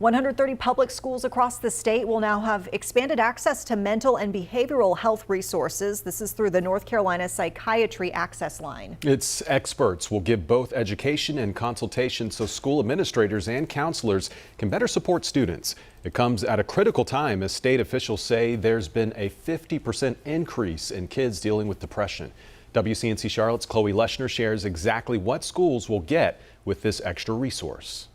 130 public schools across the state will now have expanded access to mental and behavioral health resources. This is through the North Carolina Psychiatry Access Line. Its experts will give both education and consultation so school administrators and counselors can better support students. It comes at a critical time as state officials say there's been a 50% increase in kids dealing with depression. WCNC Charlotte's Chloe Leshner shares exactly what schools will get with this extra resource.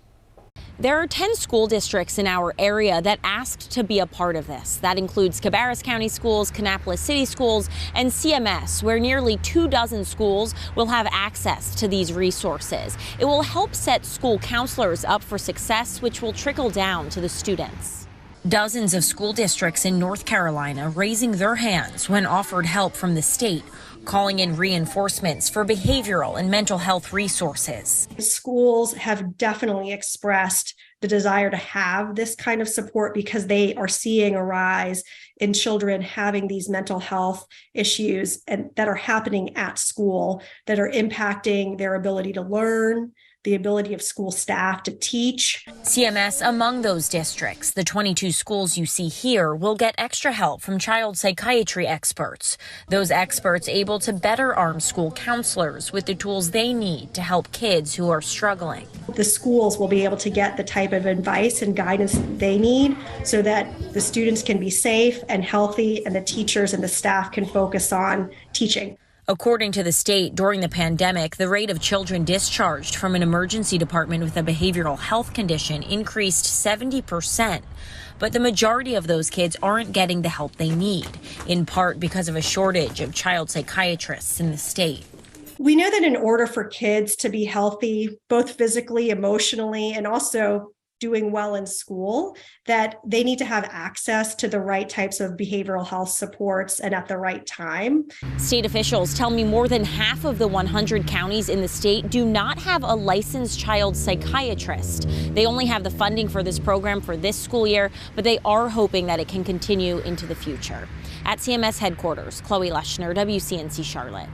There are 10 school districts in our area that asked to be a part of this. That includes Cabarrus County Schools, Kannapolis City Schools, and CMS, where nearly 24 schools will have access to these resources. It will help set school counselors up for success, which will trickle down to the students. Dozens of school districts in North Carolina raising their hands when offered help from the state, calling in reinforcements for behavioral and mental health resources. Schools have definitely expressed the desire to have this kind of support because they are seeing a rise in children having these mental health issues and that are happening at school that are impacting their ability to learn, the ability of school staff to teach. CMS among those districts. The 22 schools you see here will get extra help from child psychiatry experts. Those experts able to better arm school counselors with the tools they need to help kids who are struggling. The schools will be able to get the type of advice and guidance they need so that the students can be safe and healthy and the teachers and the staff can focus on teaching. According to the state, during the pandemic, the rate of children discharged from an emergency department with a behavioral health condition increased 70%. But the majority of those kids aren't getting the help they need, in part because of a shortage of child psychiatrists in the state. We know that in order for kids to be healthy, both physically, emotionally, and also doing well in school, that they need to have access to the right types of behavioral health supports and at the right time. State officials tell me more than half of the 100 counties in the state do not have a licensed child psychiatrist. They only have the funding for this program for this school year, but they are hoping that it can continue into the future. At CMS headquarters, Chloe Leshner, WCNC Charlotte.